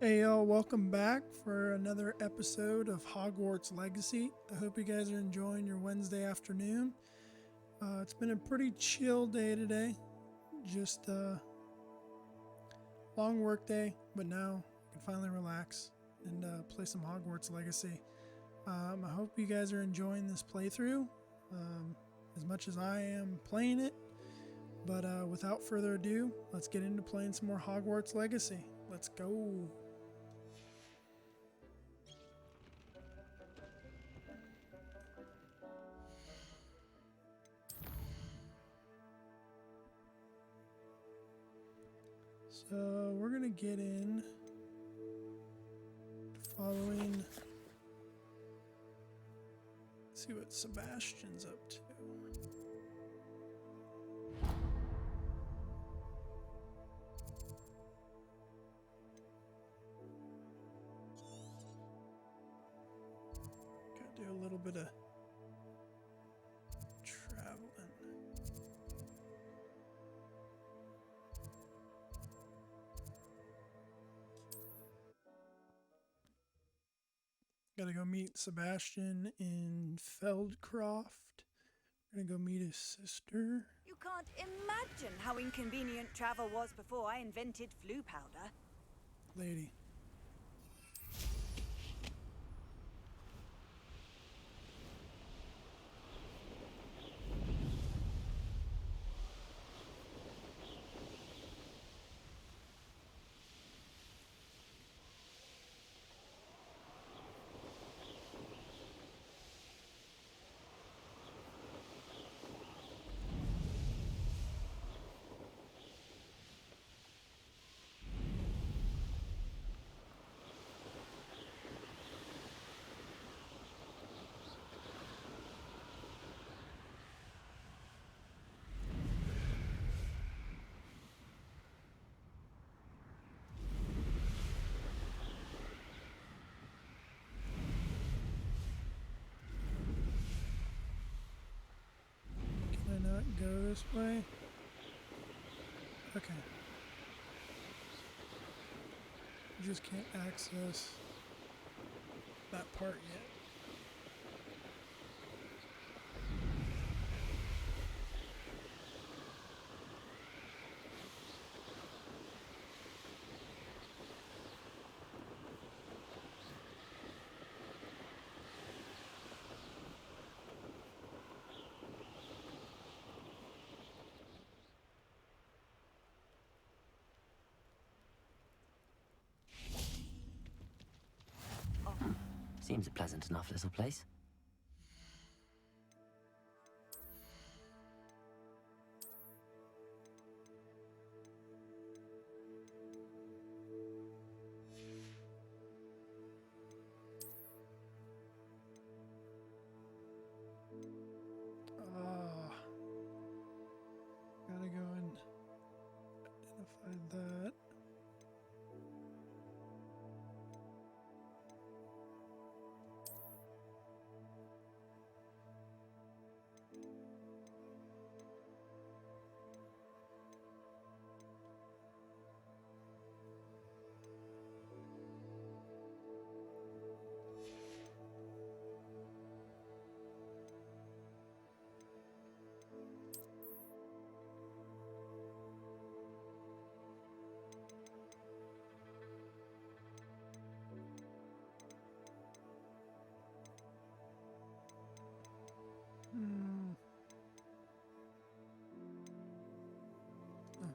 Hey y'all, welcome back for another episode of Hogwarts Legacy. I hope you guys are enjoying your Wednesday afternoon. It's been a pretty chill day today. Just a long work day, but now I can finally relax and play some Hogwarts Legacy. I hope you guys are enjoying this playthrough as much as I am playing it. But without further ado, let's get into playing some more Hogwarts Legacy. Let's go. So we're gonna get in following, see what Sebastian's up to. Gotta do a little bit of traveling. Gotta go meet Sebastian in Feldcroft. Gonna go meet his sister. You can't imagine how inconvenient travel was before I invented flu powder. Lady. Can I not go this way? Okay. I just can't access that part yet. Seems a pleasant enough little place. Gotta go and identify that. Hmm. Oh.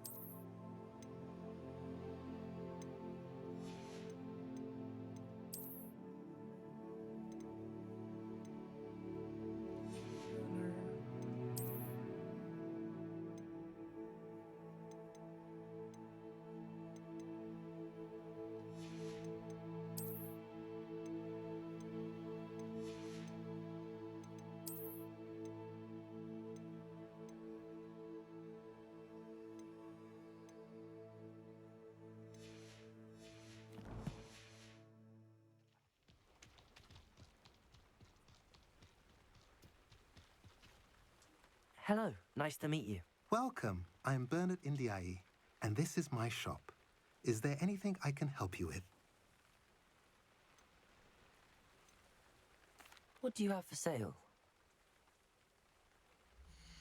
Hello, nice to meet you. Welcome. I'm Bernard Indiaye, and this is my shop. Is there anything I can help you with? What do you have for sale?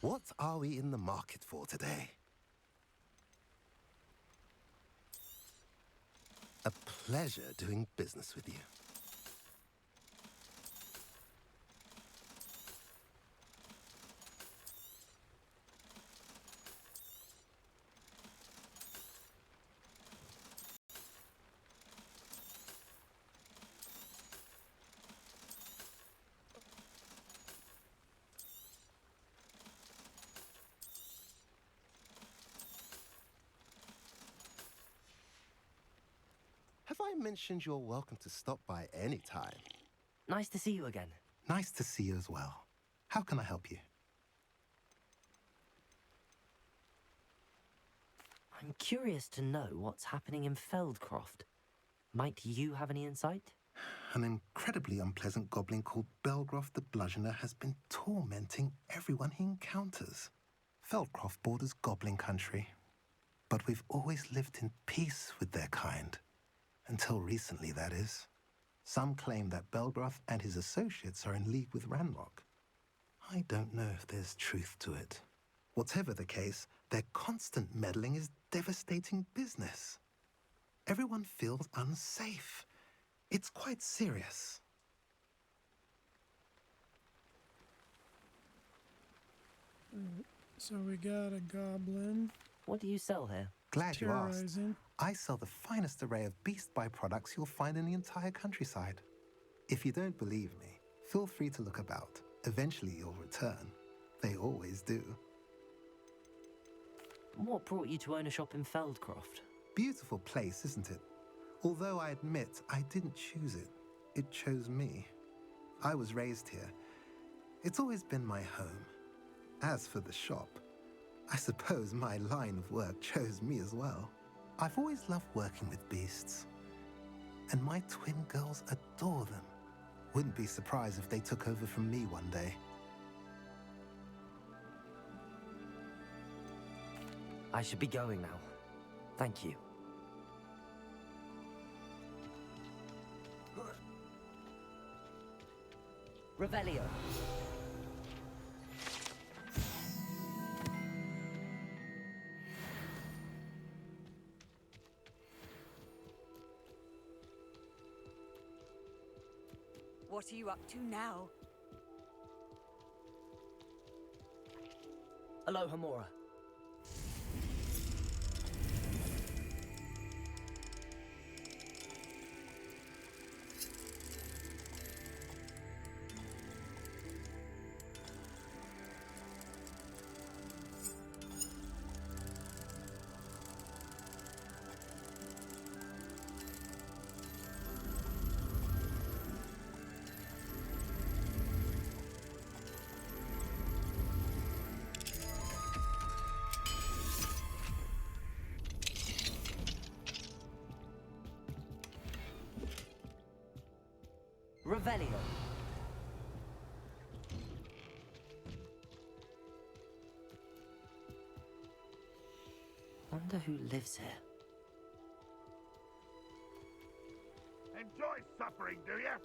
What are we in the market for today? A pleasure doing business with you. Have I mentioned you're welcome to stop by any time? Nice to see you again. Nice to see you as well. How can I help you? I'm curious to know what's happening in Feldcroft. Might you have any insight? An incredibly unpleasant goblin called Belgroth the Bludgeoner has been tormenting everyone he encounters. Feldcroft borders goblin country, but we've always lived in peace with their kind. Until recently, that is. Some claim that Belgroth and his associates are in league with Ranrock. I don't know if there's truth to it. Whatever the case, their constant meddling is devastating business. Everyone feels unsafe. It's quite serious. So we got a goblin What do you sell here? Glad you asked. terrorizing. I sell the finest array of beast byproducts you'll find in the entire countryside. If you don't believe me, feel free to look about. Eventually you'll return. They always do. What brought you to own a shop in Feldcroft? Beautiful place, isn't it? Although I admit I didn't choose it. It chose me. I was raised here. It's always been my home. As for the shop, I suppose my line of work chose me as well. I've always loved working with beasts. And my twin girls adore them. Wouldn't be surprised if they took over from me one day. I should be going now. Thank you. Revelio. What are you up to now? Aloha Mora. Revelio. Wonder who lives here. Enjoy suffering, do you?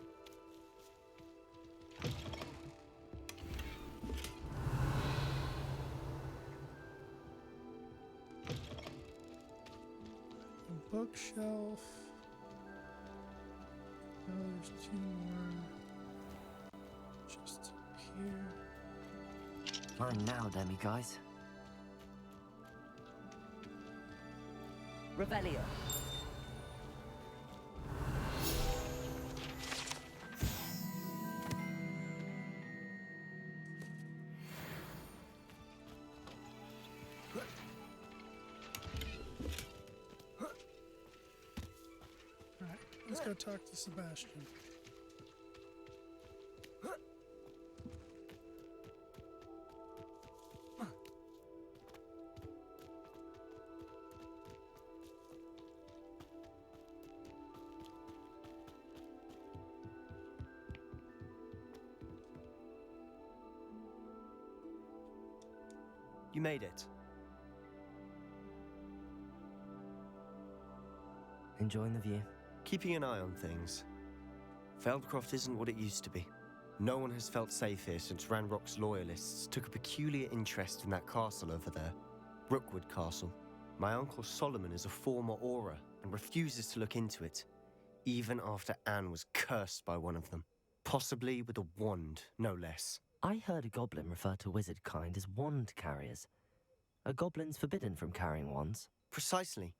A bookshelf. Oh, there's two more. Just here. Mine now, Demi guys. Revelio. Alright, let's go talk to Sebastian. You made it. Enjoying the view. Keeping an eye on things. Feldcroft isn't what it used to be. No one has felt safe here since Ranrock's loyalists took a peculiar interest in that castle over there, Rookwood Castle. My uncle Solomon is a former Auror and refuses to look into it, even after Anne was cursed by one of them. Possibly with a wand, no less. I heard a goblin refer to wizard kind as wand carriers. Are goblins forbidden from carrying wands? Precisely.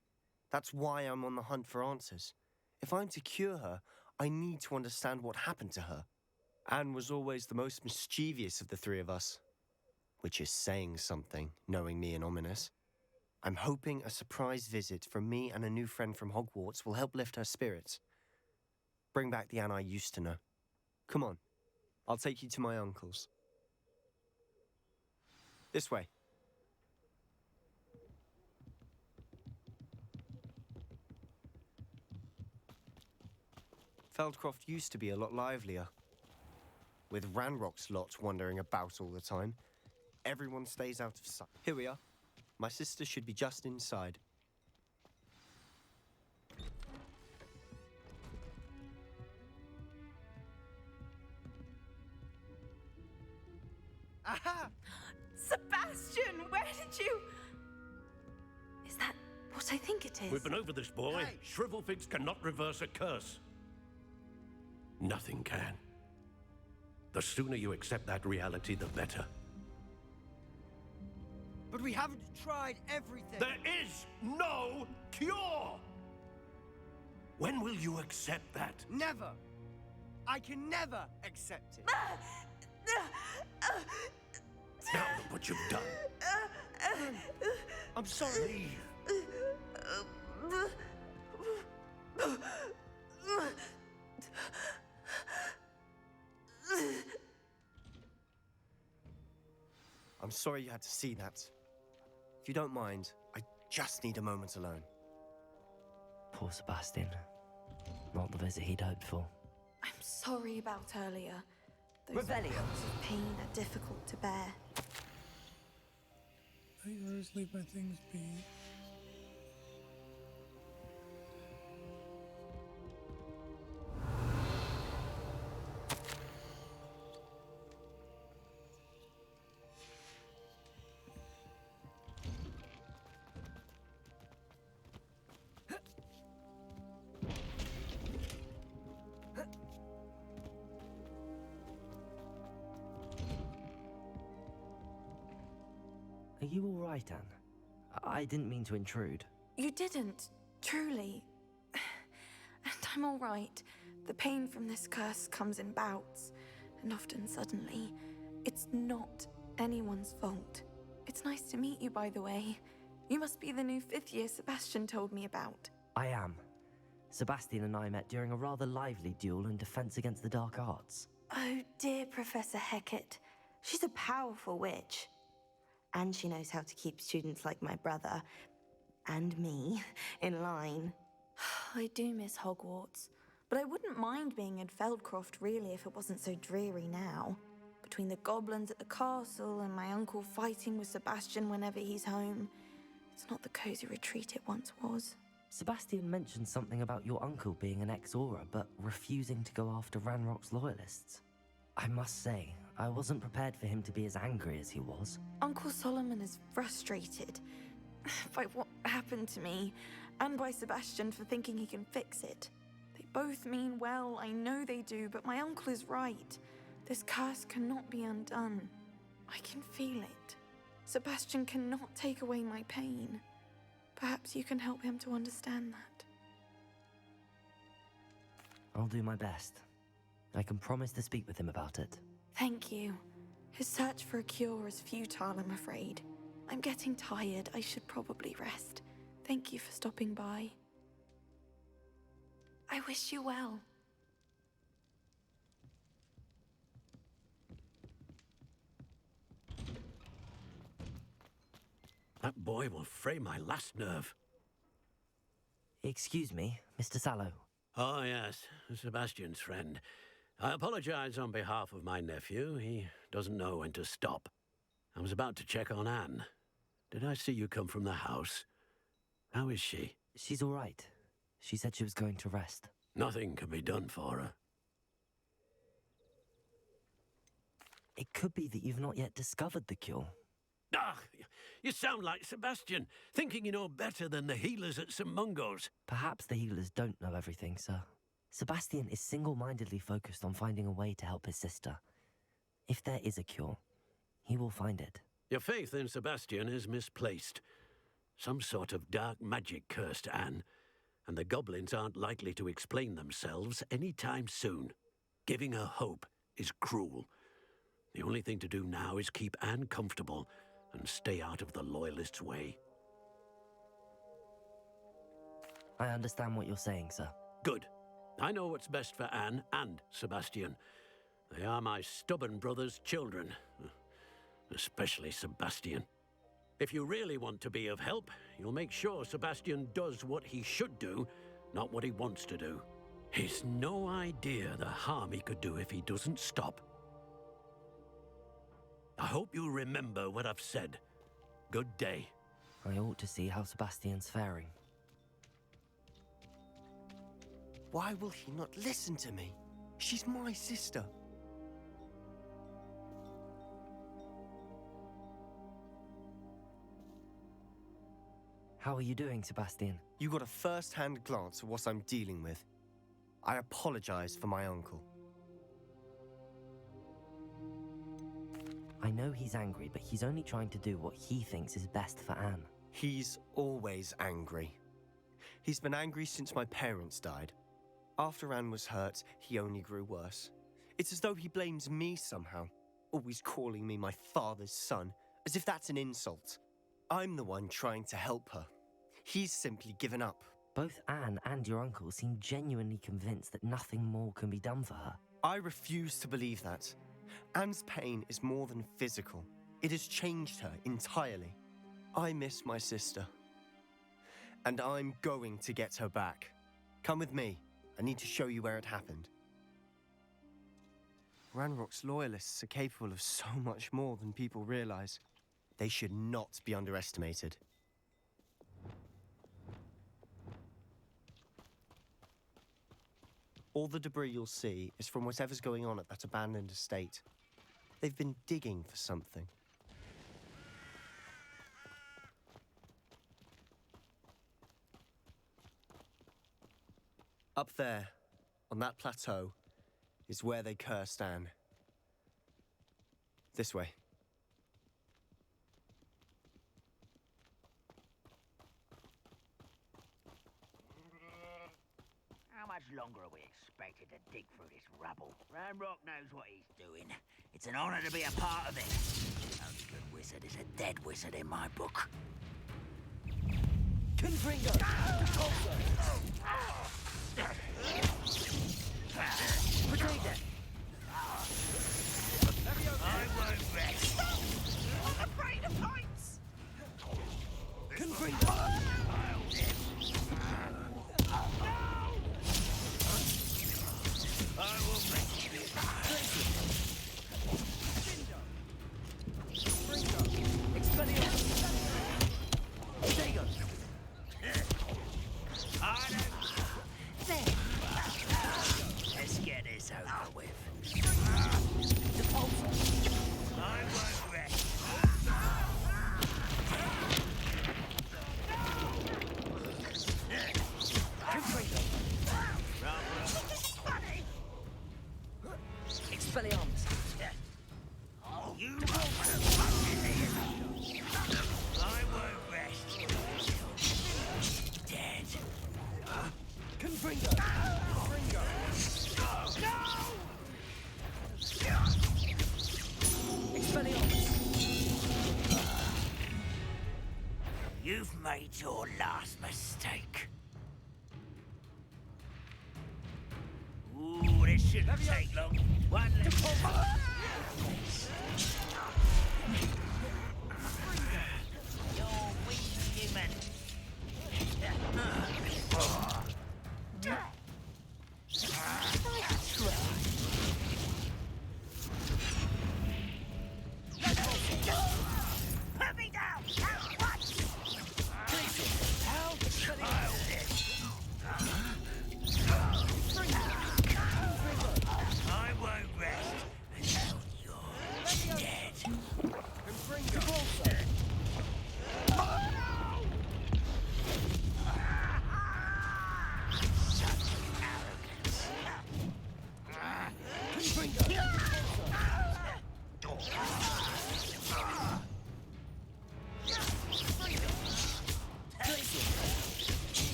That's why I'm on the hunt for answers. If I'm to cure her, I need to understand what happened to her. Anne was always the most mischievous of the three of us, which is saying something, knowing me and Ominous. I'm hoping a surprise visit from me and a new friend from Hogwarts will help lift her spirits. Bring back the Anne I used to know. Come on, I'll take you to my uncle's. This way. Feldcroft used to be a lot livelier. With Ranrock's lot wandering about all the time, everyone stays out of sight. Here we are. My sister should be just inside. Aha! Sebastian, where did you... Is that what I think it is? We've been over this, boy. Hey. Shrivelfigs cannot reverse a curse. Nothing can. The sooner you accept that reality, the better. But we haven't tried everything. There is no cure! When will you accept that? Never. I can never accept it. Now look what you've done. I'm sorry. Leave. I'm sorry you had to see that. If you don't mind, I just need a moment alone. Poor Sebastian. Not the visit he'd hoped for. I'm sorry about earlier. Those Rebellion. pangs of pain are difficult to bear. I always leave my things be. Are you all right, Anne? I didn't mean to intrude. You didn't, truly. And I'm all right. The pain from this curse comes in bouts, and often suddenly. It's not anyone's fault. It's nice to meet you, by the way. You must be the new 5th year Sebastian told me about. I am. Sebastian and I met during a rather lively duel in defense against the dark arts. Oh, dear Professor Hecat. She's a powerful witch. And she knows how to keep students like my brother, and me, in line. I do miss Hogwarts, but I wouldn't mind being in Feldcroft, really, if it wasn't so dreary now. Between the goblins at the castle and my uncle fighting with Sebastian whenever he's home, it's not the cozy retreat it once was. Sebastian mentioned something about your uncle being an ex-Auror, but refusing to go after Ranrock's loyalists. I must say, I wasn't prepared for him to be as angry as he was. Uncle Solomon is frustrated by what happened to me, and by Sebastian for thinking he can fix it. They both mean well, I know they do, but my uncle is right. This curse cannot be undone. I can feel it. Sebastian cannot take away my pain. Perhaps you can help him to understand that. I'll do my best. I can promise to speak with him about it. Thank you. His search for a cure is futile, I'm afraid. I'm getting tired. I should probably rest. Thank you for stopping by. I wish you well. That boy will fray my last nerve. Excuse me, Mr. Sallow. Oh, yes, Sebastian's friend. I apologize on behalf of my nephew. He doesn't know when to stop. I was about to check on Anne. Did I see you come from the house? How is she? She's all right. She said she was going to rest. Nothing can be done for her. It could be that you've not yet discovered the cure. Ah, you sound like Sebastian, thinking you know better than the healers at St. Mungo's. Perhaps the healers don't know everything, sir. Sebastian is single-mindedly focused on finding a way to help his sister. If there is a cure, he will find it. Your faith in Sebastian is misplaced. Some sort of dark magic cursed Anne, and the goblins aren't likely to explain themselves any time soon. Giving her hope is cruel. The only thing to do now is keep Anne comfortable and stay out of the Loyalists' way. I understand what you're saying, sir. Good. I know what's best for Anne and Sebastian. They are my stubborn brother's children. Especially Sebastian. If you really want to be of help, you'll make sure Sebastian does what he should do, not what he wants to do. He's no idea the harm he could do if he doesn't stop. I hope you'll remember what I've said. Good day. I ought to see how Sebastian's faring. Why will he not listen to me? She's my sister. How are you doing, Sebastian? You got a first-hand glance at what I'm dealing with. I apologize for my uncle. I know he's angry, but he's only trying to do what he thinks is best for Anne. He's always angry. He's been angry since my parents died. After Anne was hurt, he only grew worse. It's as though he blames me somehow, always calling me my father's son, as if that's an insult. I'm the one trying to help her. He's simply given up. Both Anne and your uncle seem genuinely convinced that nothing more can be done for her. I refuse to believe that. Anne's pain is more than physical. It has changed her entirely. I miss my sister. And I'm going to get her back. Come with me. I need to show you where it happened. Ranrock's Loyalists are capable of so much more than people realize. They should not be underestimated. All the debris you'll see is from whatever's going on at that abandoned estate. They've been digging for something. Up there, on that plateau, is where they cursed Anne. This way. How much longer are we expected to dig through this rubble? Ranrock knows what he's doing. It's an honor to be a part of it. The only good wizard is a dead wizard in my book. Confringo! Protect it! I won't rest. I'm afraid of heights! Confringo! I will make you. Let's get this over with. I won't rest. Expelliarmus. You won't I won't rest. Dead. Confringo! You've made your last mistake. Ooh, this shouldn't take long. One left. You're weak, human. Put me down! At once! I won't rest until you're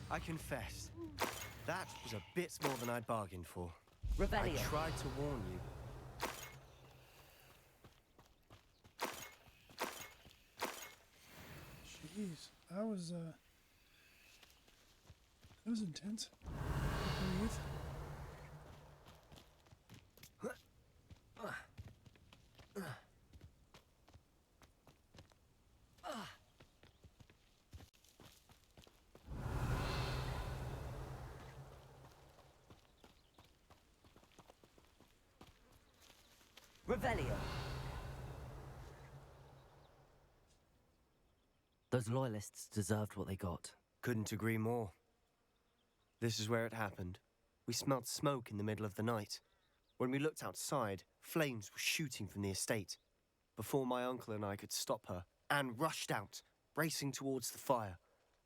I confess, that was a bit more than I'd bargained for. Revelio. I tried to warn you. Jeez, that was intense. Breathe. Revelio. Those loyalists deserved what they got. Couldn't agree more. This is where it happened. We smelled smoke in the middle of the night. When we looked outside, flames were shooting from the estate. Before my uncle and I could stop her, Anne rushed out, racing towards the fire,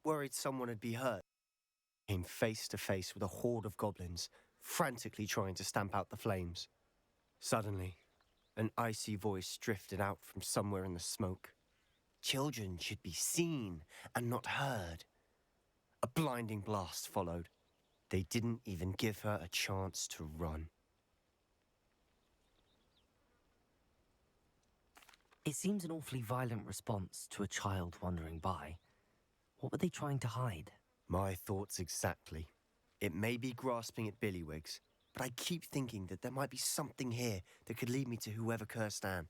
worried someone had been hurt. Came face to face with a horde of goblins, frantically trying to stamp out the flames. Suddenly, an icy voice drifted out from somewhere in the smoke. Children should be seen and not heard. A blinding blast followed. They didn't even give her a chance to run. It seems an awfully violent response to a child wandering by. What were they trying to hide? My thoughts exactly. It may be grasping at Billywigs, but I keep thinking that there might be something here that could lead me to whoever cursed Anne.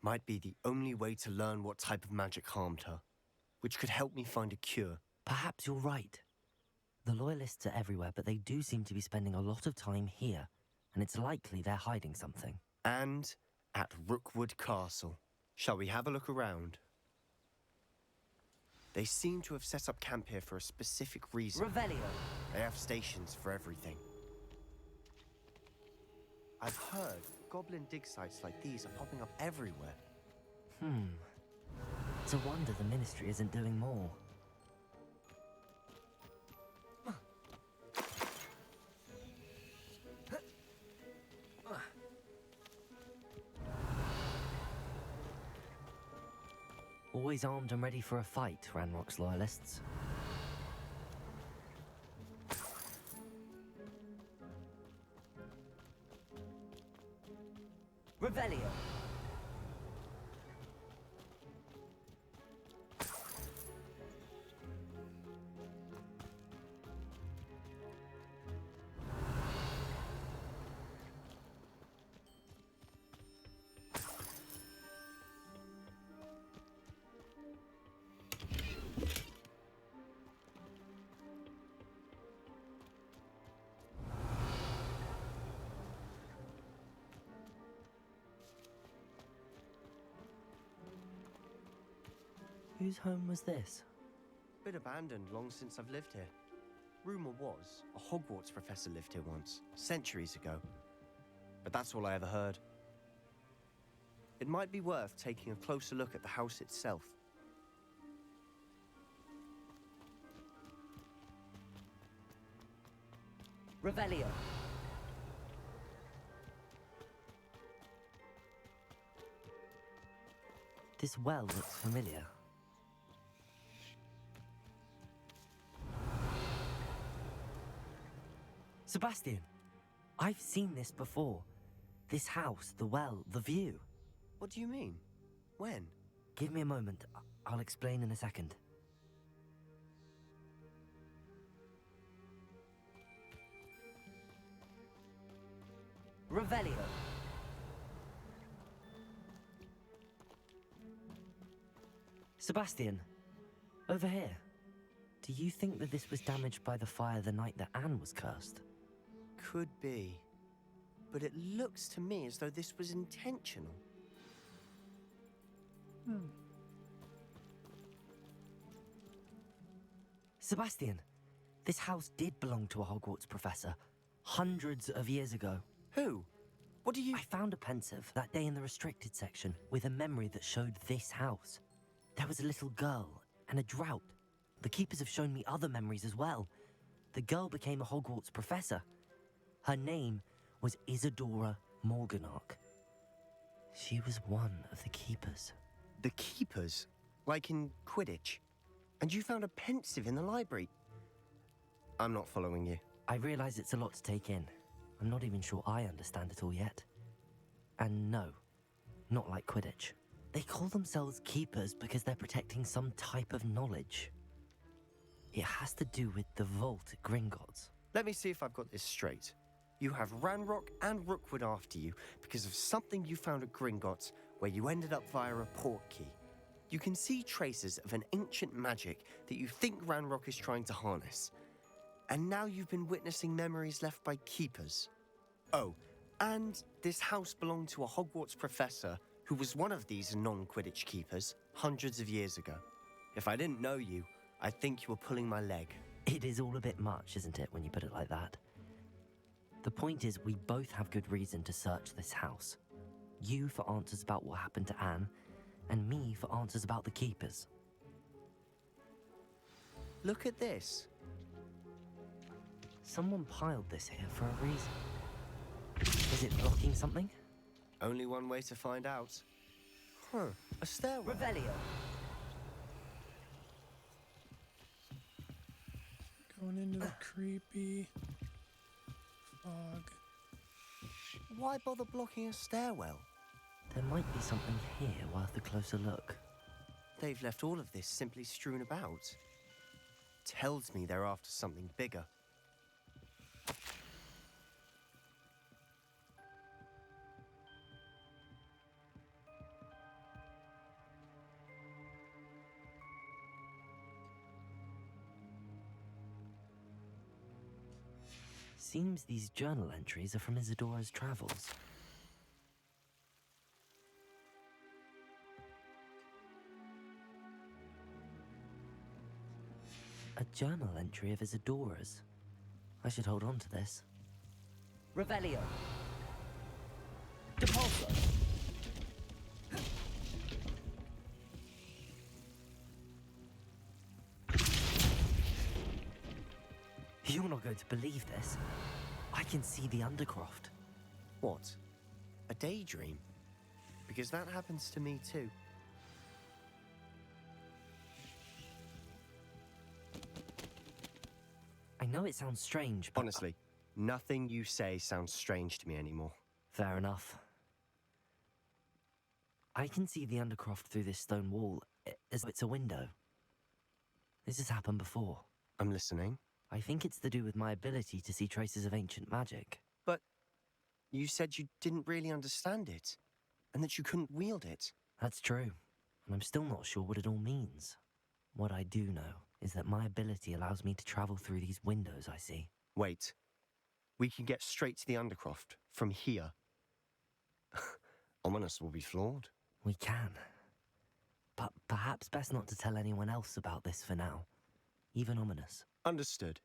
Might be the only way to learn what type of magic harmed her, which could help me find a cure. Perhaps you're right. The loyalists are everywhere, but they do seem to be spending a lot of time here, and it's likely they're hiding something. And at Rookwood Castle. Shall we have a look around? They seem to have set up camp here for a specific reason. Revelio. They have stations for everything. I've heard goblin dig sites like these are popping up everywhere. It's a wonder the Ministry isn't doing more. Always armed and ready for a fight, Ranrock's loyalists. Revelio. Whose home was this? Been abandoned long since I've lived here. Rumour was, a Hogwarts professor lived here once, centuries ago. But that's all I ever heard. It might be worth taking a closer look at the house itself. Revelio. This well looks familiar. Sebastian, I've seen this before. This house, the well, the view. What do you mean? When? Give me a moment. I'll explain in a second. Revelio. Sebastian, over here. Do you think that this was damaged by the fire the night that Anne was cursed? Could be. But it looks to me as though this was intentional. Sebastian, this house did belong to a Hogwarts professor, hundreds of years ago. Who? What do you... I found a pensive that day in the restricted section with a memory that showed this house. There was a little girl and a drought. The keepers have shown me other memories as well. the girl became a Hogwarts professor. Her name was Isadora Morganach. She was one of the Keepers. The Keepers? Like in Quidditch? And you found a pensive in the library? I'm not following you. I realize it's a lot to take in. I'm not even sure I understand it all yet. And no, not like Quidditch. They call themselves Keepers because they're protecting some type of knowledge. It has to do with the vault at Gringotts. Let me see if I've got this straight. You have Ranrock and Rookwood after you because of something you found at Gringotts where you ended up via a portkey. You can see traces of an ancient magic that you think Ranrock is trying to harness. And now you've been witnessing memories left by Keepers. Oh, and this house belonged to a Hogwarts professor who was one of these non-Quidditch Keepers hundreds of years ago. If I didn't know you, I'd think you were pulling my leg. It is all a bit much, isn't it, when you put it like that? The point is, we both have good reason to search this house. You for answers about what happened to Anne, and me for answers about the Keepers. Look at this. Someone piled this here for a reason. Is it blocking something? Only one way to find out. Huh, a stairwell. Revelio. Going into the creepy fog. Why bother blocking a stairwell? There might be something here worth a closer look. They've left all of this simply strewn about. Tells me they're after something bigger. Seems these journal entries are from Isadora's travels. A journal entry of Isadora's. I should hold on to this. Revelio. Depulso. You're not going to believe this. I can see the Undercroft. What? A daydream? Because that happens to me too. I know it sounds strange, but... Honestly, nothing you say sounds strange to me anymore. Fair enough. I can see the Undercroft through this stone wall as though it's a window. This has happened before. I'm listening. I think it's to do with my ability to see traces of ancient magic. But you said you didn't really understand it, and that you couldn't wield it. That's true, and I'm still not sure what it all means. What I do know is that my ability allows me to travel through these windows I see. Wait. We can get straight to the Undercroft from here. Ominous will be flawed. We can. But perhaps best not to tell anyone else about this for now. Even Ominous. Understood.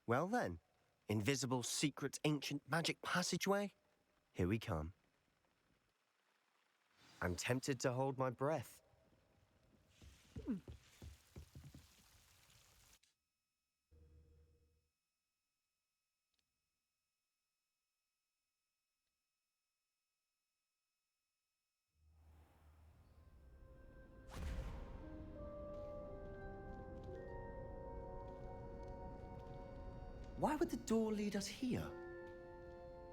Well then, invisible, secret, ancient magic passageway? Here we come. I'm tempted to hold my breath. Why would the door lead us here?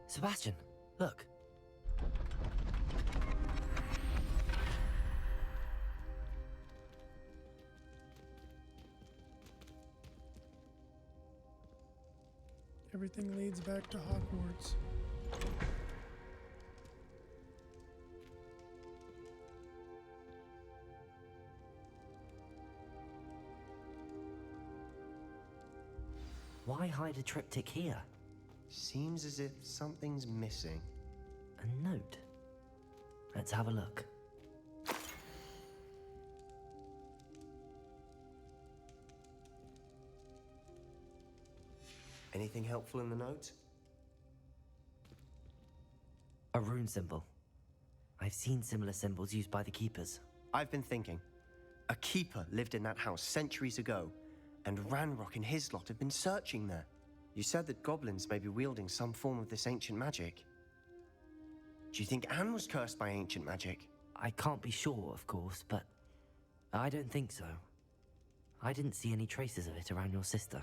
Sebastian, look. Everything leads back to Hogwarts. Why hide a triptych here? Seems as if something's missing. A note. Let's have a look. Anything helpful in the note? A rune symbol. I've seen similar symbols used by the Keepers. I've been thinking. A keeper lived in that house centuries ago, And Ranrock and his lot have been searching there. You said that goblins may be wielding some form of this ancient magic. Do you think Anne was cursed by ancient magic? I can't be sure, of course, but I don't think so. I didn't see any traces of it around your sister.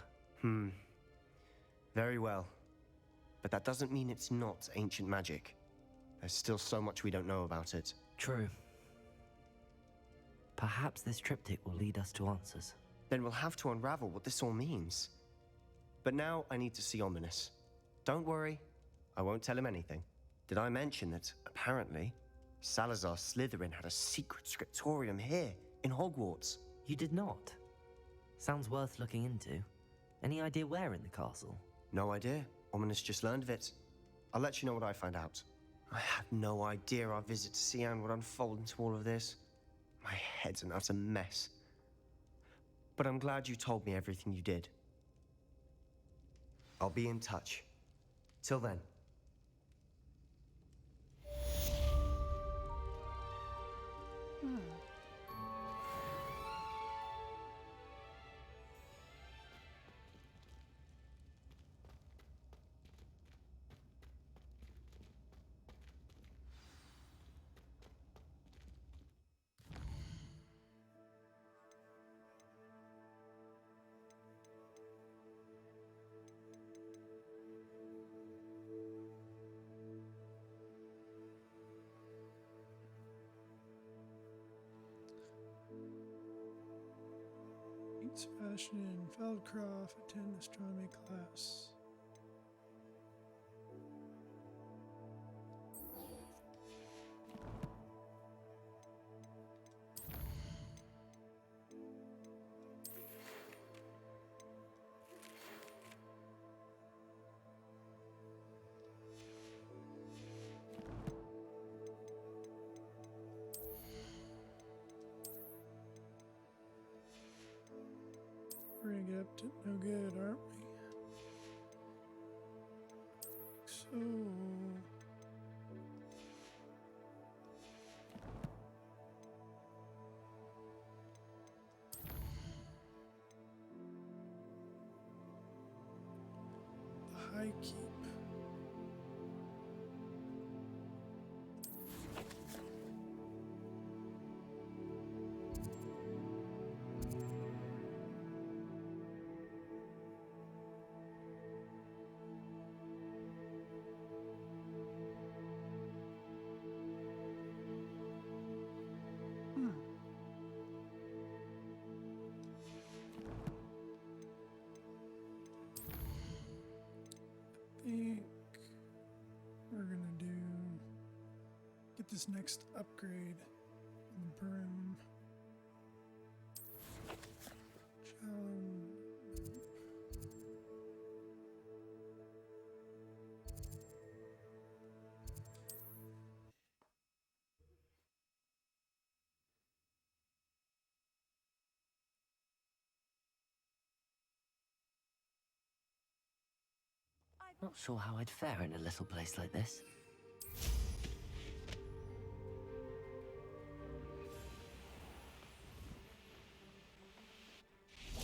Very well. But that doesn't mean it's not ancient magic. There's still so much we don't know about it. True. Perhaps this triptych will lead us to answers. Then we'll have to unravel what this all means. But now I need to see Ominous. Don't worry, I won't tell him anything. Did I mention that, apparently, Salazar Slytherin had a secret scriptorium here, in Hogwarts? You did not? Sounds worth looking into. Any idea where in the castle? No idea. Ominous just learned of it. I'll let you know what I find out. I had no idea our visit to Sian would unfold into all of this. My head's an utter mess. But I'm glad you told me everything you did. I'll be in touch. Till then. SEBASTIAN and Feldcroft attend astronomy class. We're gonna get up to no good, aren't we? So... the High Keep. I think we're gonna get this next upgrade on the broom. Not sure how I'd fare in a little place like this.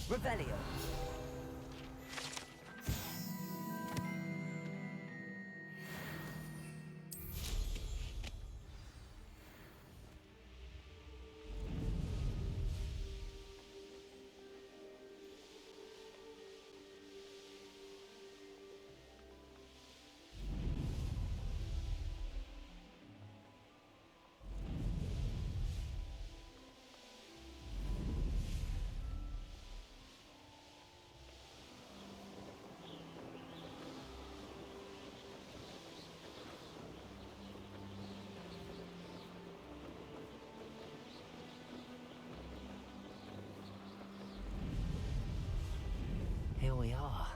Revelio. Here we are.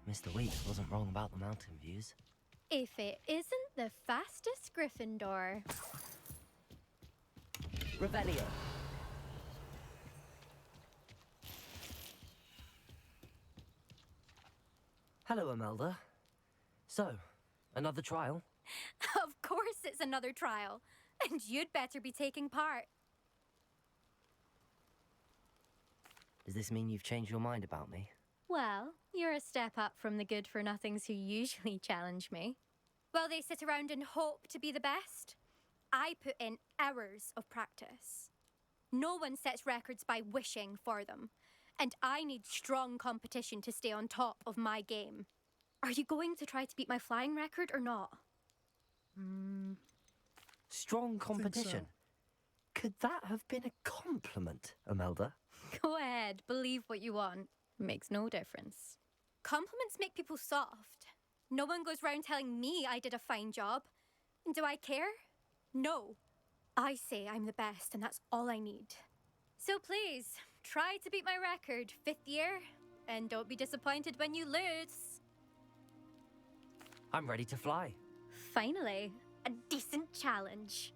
Mr. Weeks wasn't wrong about the mountain views. If it isn't the fastest Gryffindor. Revelio. Hello, Imelda. So, another trial? Of course it's another trial. And you'd better be taking part. Does this mean you've changed your mind about me? Well, you're a step up from the good-for-nothings who usually challenge me. While they sit around and hope to be the best, I put in hours of practice. No one sets records by wishing for them, and I need strong competition to stay on top of my game. Are you going to try to beat my flying record or not? Strong competition? Could that have been a compliment, Imelda? Go ahead, believe what you want. Makes no difference. Compliments make people soft. No one goes round telling me I did a fine job. And do I care? No. I say I'm the best, and that's all I need. So please, try to beat my record, 5th year, and don't be disappointed when you lose. I'm ready to fly. Finally, a decent challenge.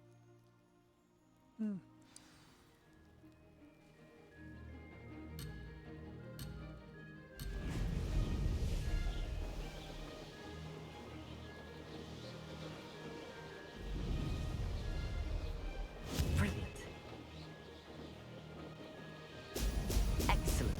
Brilliant. Excellent.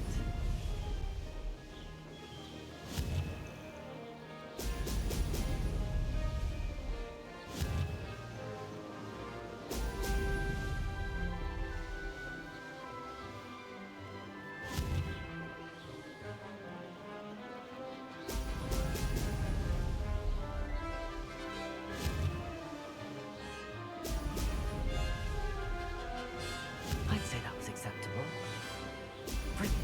I'd say that was acceptable. Brilliant.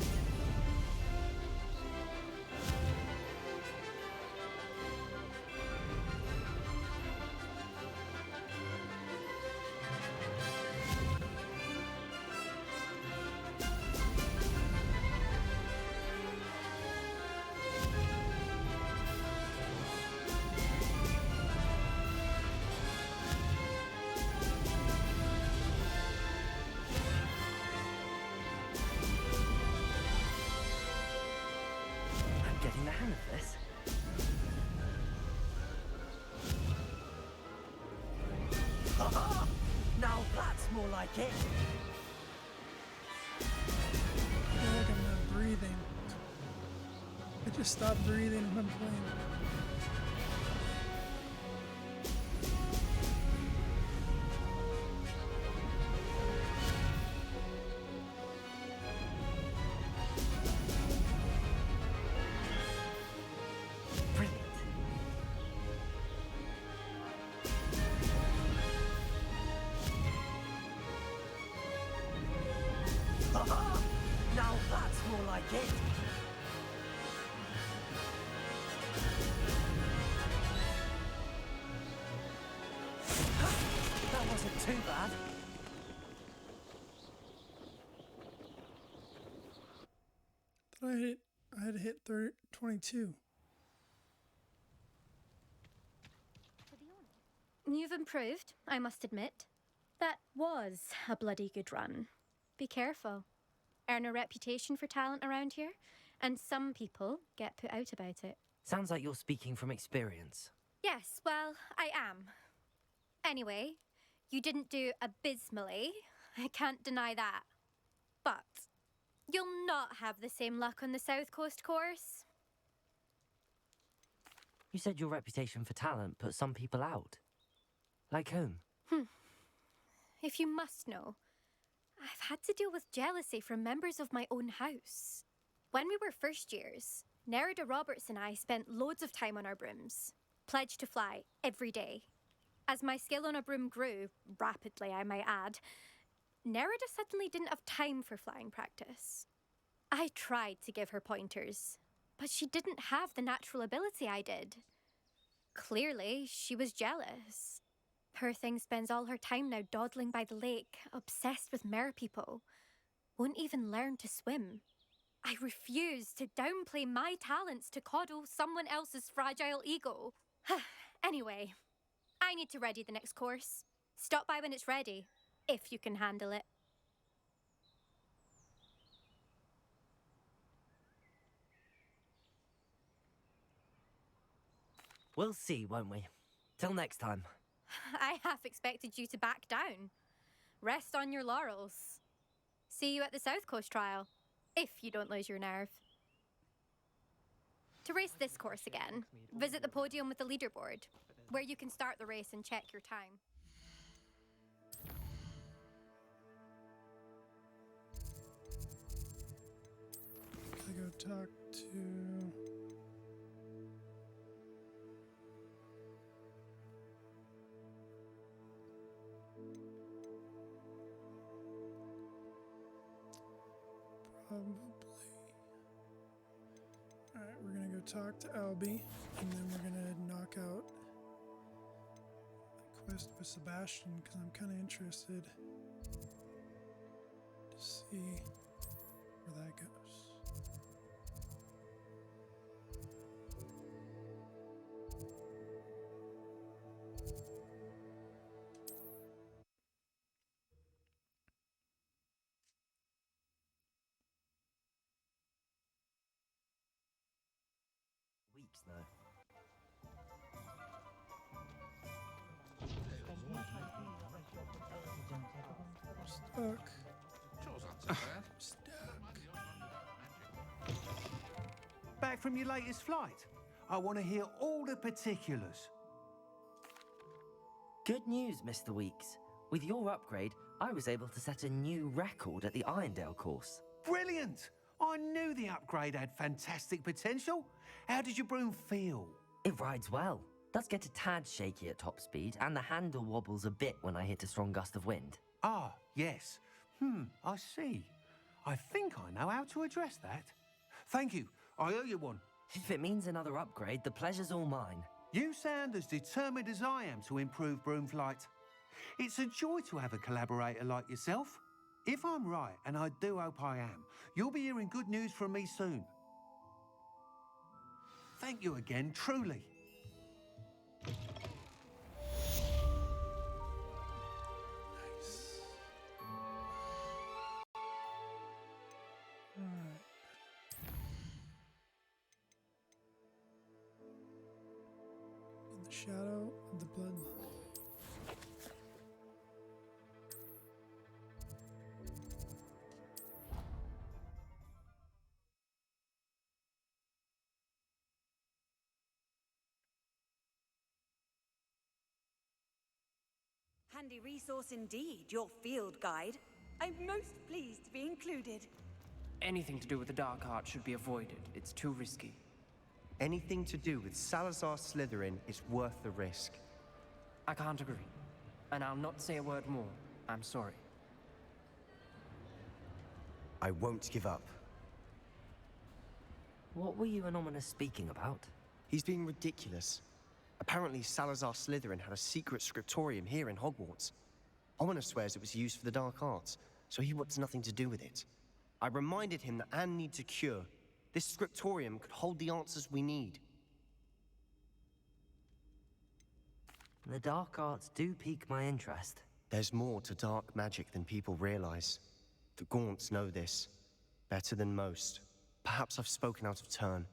I'm getting the hang of this. Now that's more like it. I feel like I'm not breathing. I just stopped breathing when I'm playing. Brilliant. Now that's more like it. That wasn't too bad. I had hit 22. You've improved, I must admit. That was a bloody good run. Be careful. Earn a reputation for talent around here, and some people get put out about it. Sounds like you're speaking from experience. Yes, well, I am. Anyway, you didn't do abysmally. I can't deny that. But you'll not have the same luck on the South Coast course. You said your reputation for talent put some people out. Like whom? If you must know, I've had to deal with jealousy from members of my own house. When we were first years, Nerida Roberts and I spent loads of time on our brooms, pledged to fly every day. As my skill on a broom grew, rapidly I might add, Nerida suddenly didn't have time for flying practice. I tried to give her pointers, but she didn't have the natural ability I did. Clearly, she was jealous. Poor thing spends all her time now dawdling by the lake, obsessed with merpeople. Won't even learn to swim. I refuse to downplay my talents to coddle someone else's fragile ego. Anyway, I need to ready the next course. Stop by when it's ready, if you can handle it. We'll see, won't we? Till next time. I half expected you to back down. Rest on your laurels. See you at the South Coast trial. If you don't lose your nerve. To race this course again, visit the podium with the leaderboard, where you can start the race and check your time. I go talk to... Probably. Alright, we're gonna go talk to Albie, and then we're gonna knock out the quest with Sebastian, because I'm kind of interested to see where that goes. Weeks now. Stuck. Stuck. Back from your latest flight? I want to hear all the particulars. Good news, Mr. Weeks. With your upgrade, I was able to set a new record at the Irondale course. Brilliant! I knew the upgrade had fantastic potential. How did your broom feel? It rides well. Does get a tad shaky at top speed, and the handle wobbles a bit when I hit a strong gust of wind. Ah, yes. I see. I think I know how to address that. Thank you. I owe you one. If it means another upgrade, the pleasure's all mine. You sound as determined as I am to improve broom flight. It's a joy to have a collaborator like yourself. If I'm right, and I do hope I am, you'll be hearing good news from me soon. Thank you again, truly. Nice. Alright. In the shadow of the bloodline. Handy resource indeed, your field guide. I'm most pleased to be included. Anything to do with the dark art should be avoided. It's too risky. Anything to do with Salazar Slytherin is worth the risk. I can't agree. And I'll not say a word more. I'm sorry. I won't give up. What were you and Ominous speaking about? He's being ridiculous. Apparently, Salazar Slytherin had a secret scriptorium here in Hogwarts. Ominous swears it was used for the dark arts, so he wants nothing to do with it. I reminded him that Anne needs a cure. This scriptorium could hold the answers we need. The dark arts do pique my interest. There's more to dark magic than people realize. The Gaunts know this better than most. Perhaps I've spoken out of turn.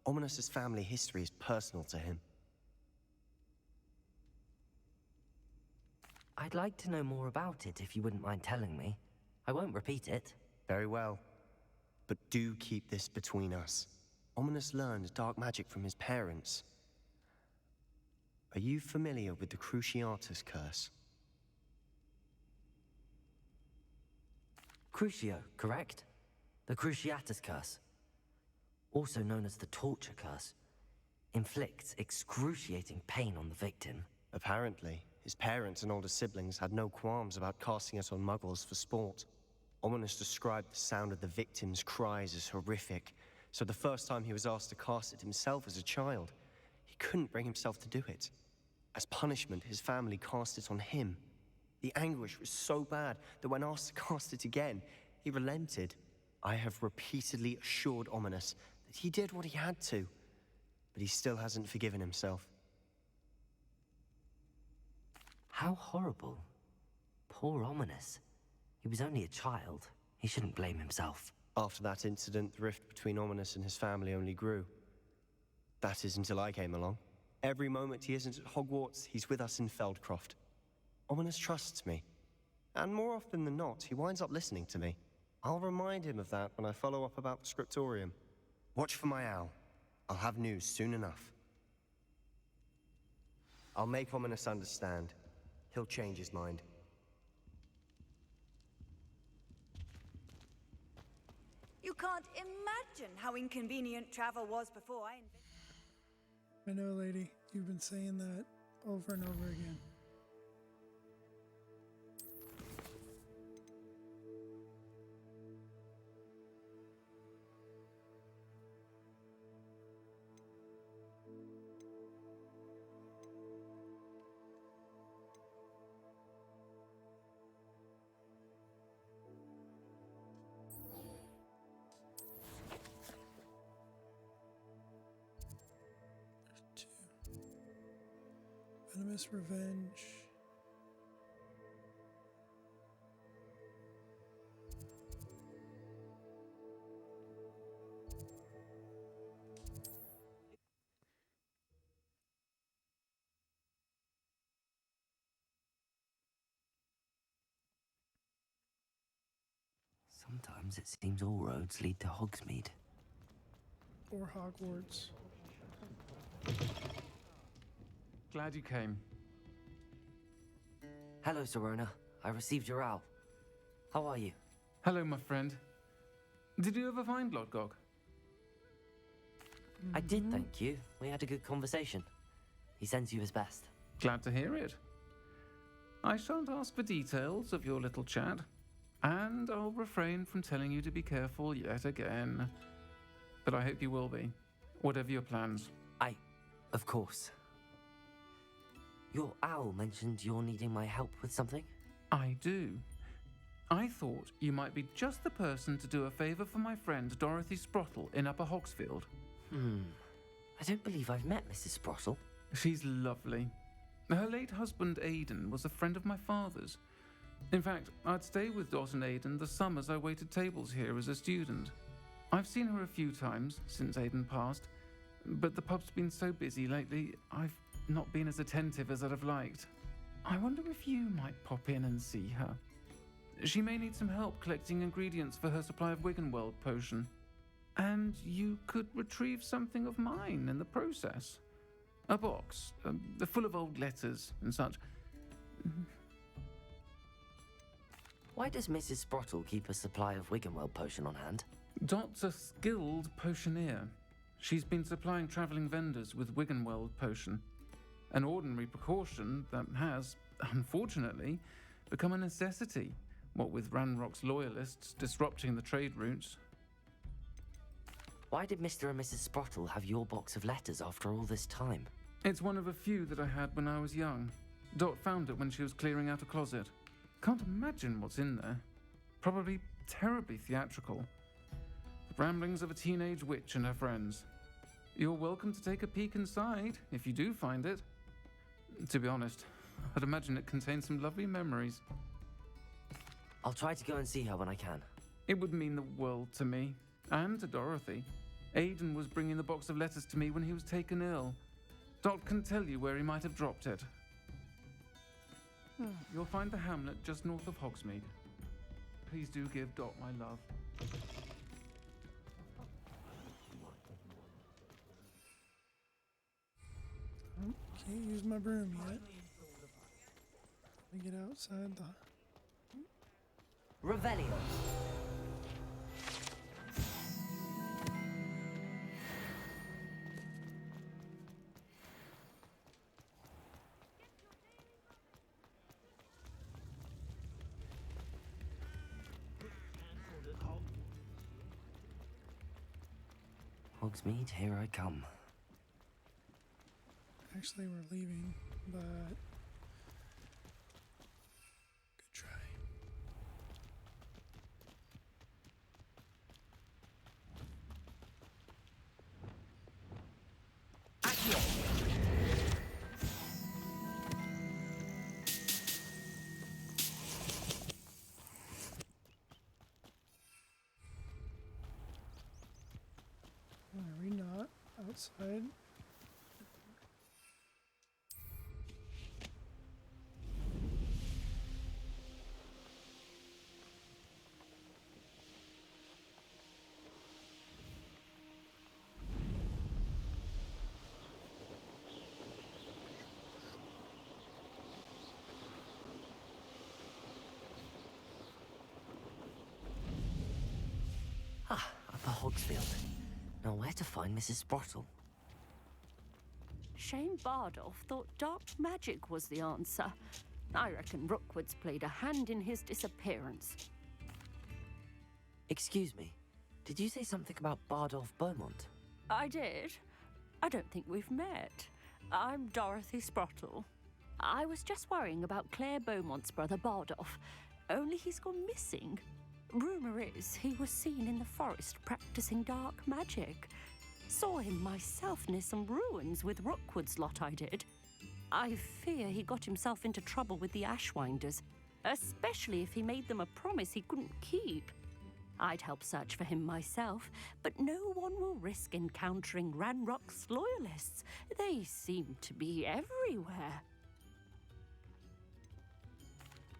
Ominous's family history is personal to him. I'd like to know more about it if you wouldn't mind telling me. I won't repeat it. Very well. But do keep this between us. Ominous learned dark magic from his parents. Are you familiar with the Cruciatus curse? Crucio, correct? The Cruciatus curse. Also known as the torture curse. Inflicts excruciating pain on the victim. Apparently. His parents and older siblings had no qualms about casting it on muggles for sport. Ominous described the sound of the victim's cries as horrific, so the first time he was asked to cast it himself as a child, he couldn't bring himself to do it. As punishment, his family cast it on him. The anguish was so bad that when asked to cast it again, he relented. I have repeatedly assured Ominous that he did what he had to, but he still hasn't forgiven himself. How horrible. Poor Ominous. He was only a child. He shouldn't blame himself. After that incident, the rift between Ominous and his family only grew. That is until I came along. Every moment he isn't at Hogwarts, he's with us in Feldcroft. Ominous trusts me. And more often than not, he winds up listening to me. I'll remind him of that when I follow up about the scriptorium. Watch for my owl. I'll have news soon enough. I'll make Ominous understand. He'll change his mind. You can't imagine how inconvenient travel was before I I know, lady. You've been saying that over and over again. Venomous Revenge. Sometimes it seems all roads lead to Hogsmeade. Or Hogwarts. Glad you came. Hello, Serona. I received your owl. How are you? Hello, my friend. Did you ever find Lodgok? I did, thank you. We had a good conversation. He sends you his best. Glad to hear it. I shan't ask for details of your little chat, and I'll refrain from telling you to be careful yet again. But I hope you will be, whatever your plans. Of course. Your owl mentioned you're needing my help with something? I do. I thought you might be just the person to do a favour for my friend Dorothy Sprottle in Upper Hogsfield. I don't believe I've met Mrs. Sprottle. She's lovely. Her late husband Aidan was a friend of my father's. In fact, I'd stay with Dot and Aidan the summers I waited tables here as a student. I've seen her a few times since Aidan passed, but the pub's been so busy lately, I've not been as attentive as I'd have liked. I wonder if you might pop in and see her. She may need some help collecting ingredients for her supply of Wiggenweld potion. And you could retrieve something of mine in the process. A box, full of old letters and such. Why does Mrs. Sprottle keep a supply of Wiggenweld potion on hand? Dot's a skilled potioneer. She's been supplying travelling vendors with Wiggenweld potion. An ordinary precaution that has, unfortunately, become a necessity, what with Ranrock's loyalists disrupting the trade routes. Why did Mr. and Mrs. Sprottle have your box of letters after all this time? It's one of a few that I had when I was young. Dot found it when she was clearing out a closet. Can't imagine what's in there. Probably terribly theatrical. The ramblings of a teenage witch and her friends. You're welcome to take a peek inside, if you do find it. To be honest, I'd imagine it contains some lovely memories. I'll try to go and see her when I can. It would mean the world to me, and to Dorothy. Aidan was bringing the box of letters to me when he was taken ill. Dot can tell you where he might have dropped it. You'll find the hamlet just north of Hogsmeade. Please do give Dot my love. Can't use my broom yet. Let me get outside the... Revelio. Hogsmeade, here I come. Actually, we're leaving, but... Good try. Are we not outside? Upper Hogsfield. Now where to find Mrs. Sprottle? Shane Bardolph thought dark magic was the answer. I reckon Rookwood's played a hand in his disappearance. Excuse me, did you say something about Bardolph Beaumont? I did. I don't think we've met. I'm Dorothy Sprottle. I was just worrying about Claire Beaumont's brother Bardolph, only he's gone missing. Rumour is he was seen in the forest practicing dark magic. Saw him myself near some ruins with Rookwood's lot I did. I fear he got himself into trouble with the Ashwinders, especially if he made them a promise he couldn't keep. I'd help search for him myself, but no one will risk encountering Ranrock's loyalists. They seem to be everywhere.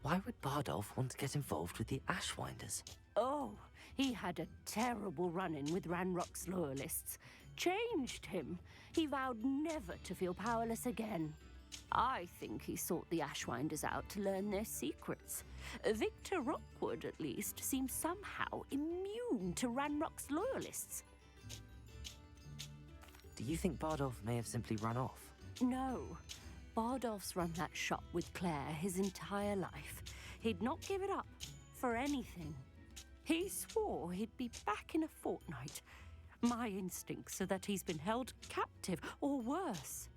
Why would Bardolph want to get involved with the Ashwinders? Oh, he had a terrible run-in with Ranrock's loyalists. Changed him. He vowed never to feel powerless again. I think he sought the Ashwinders out to learn their secrets. Victor Rookwood, at least, seems somehow immune to Ranrock's loyalists. Do you think Bardolph may have simply run off? No. Bardolph's run that shop with Claire his entire life. He'd not give it up for anything. He swore he'd be back in a fortnight. My instincts are that he's been held captive, or worse.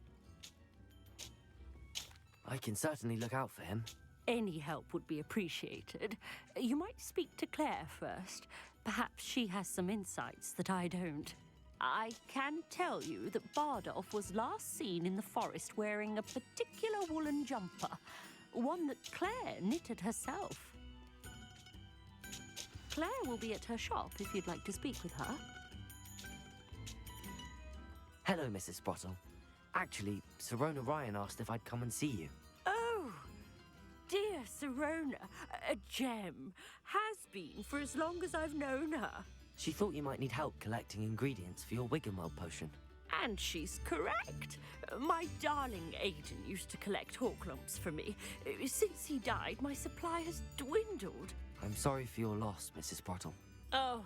I can certainly look out for him. Any help would be appreciated. You might speak to Claire first. Perhaps she has some insights that I don't. I can tell you that Bardolph was last seen in the forest wearing a particular woolen jumper, one that Claire knitted herself. Claire will be at her shop if you'd like to speak with her. Hello, Mrs. Sprottle. Actually, Sirona Ryan asked if I'd come and see you. Oh, dear Sirona, a gem. Has been for as long as I've known her. She thought you might need help collecting ingredients for your Wiggenweld potion. And she's correct. My darling Aiden used to collect Horklumps for me. Since he died, my supply has dwindled. I'm sorry for your loss, Mrs. Sprottle. Oh,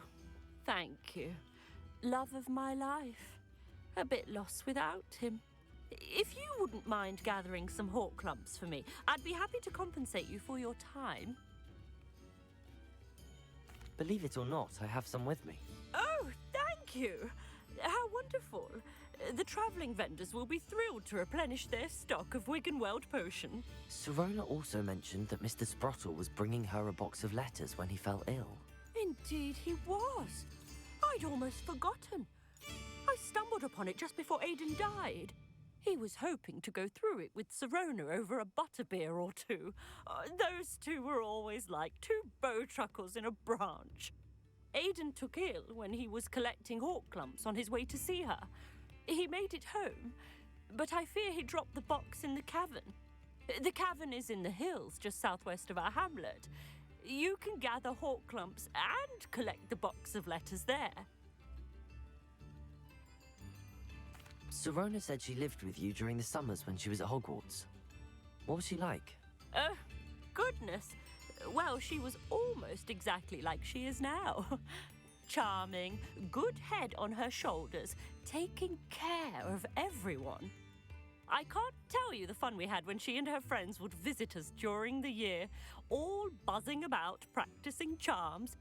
thank you. Love of my life. A bit lost without him. If you wouldn't mind gathering some Horklumps for me, I'd be happy to compensate you for your time. Believe it or not, I have some with me. Oh, thank you. How wonderful. The travelling vendors will be thrilled to replenish their stock of Wiggenweld potion. Sirona also mentioned that Mr. Sprottle was bringing her a box of letters when he fell ill. Indeed he was. I'd almost forgotten. I stumbled upon it just before Aiden died. He was hoping to go through it with Sirona over a butterbeer or two. Those two were always like two bowtruckles in a branch. Aiden took ill when he was collecting Horklumps on his way to see her. He made it home, but I fear he dropped the box in the cavern. The cavern is in the hills just southwest of our hamlet. You can gather Horklumps and collect the box of letters there. Sirona said she lived with you during the summers when she was at Hogwarts. What was she like? Oh, goodness. Well, she was almost exactly like she is now. Charming, good head on her shoulders, taking care of everyone. I can't tell you the fun we had when she and her friends would visit us during the year, all buzzing about, practicing charms.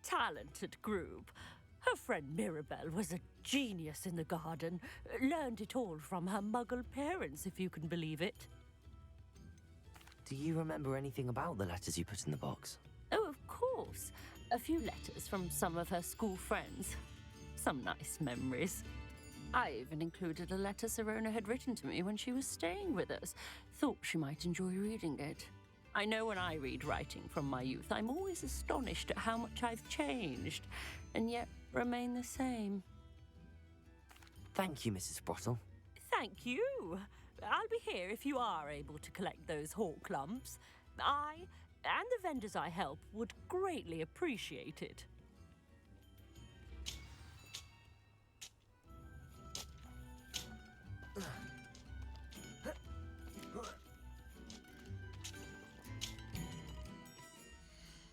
Talented group. Her friend Mirabelle was a genius in the garden. Learned it all from her muggle parents, if you can believe it. Do you remember anything about the letters you put in the box? Oh, of course. A few letters from some of her school friends. Some nice memories. I even included a letter Sirona had written to me when she was staying with us. Thought she might enjoy reading it. I know when I read writing from my youth, I'm always astonished at how much I've changed, and yet remain the same. Thank you, Mrs. Sprottle. Thank you. I'll be here if you are able to collect those Horklumps. I and the vendors I help would greatly appreciate it.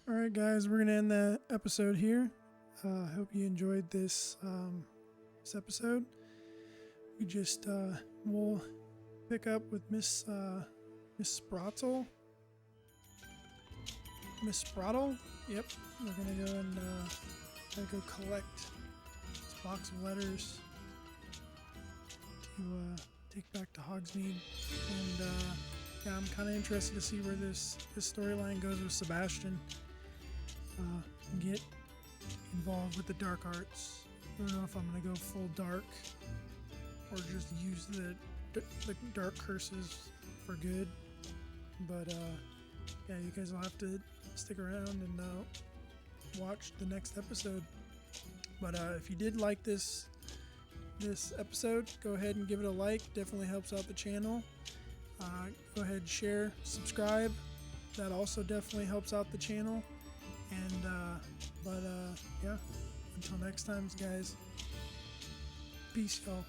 Alright guys, we're going to end the episode here. I hope you enjoyed this episode. We just we'll pick up with Miss Sprottle. Miss Sprottle? Yep. We're gonna go and go collect this box of letters to take back to Hogsmeade. And yeah, I'm kind of interested to see where this storyline goes with Sebastian. Get involved with the dark arts. I don't know if I'm gonna go full dark or just use the dark curses for good. But yeah, you guys will have to stick around and watch the next episode. But if you did like this episode, go ahead and give it a like. Definitely helps out the channel. Go ahead and share, subscribe. That also definitely helps out the channel. And yeah, until next time, guys. Peace, y'all.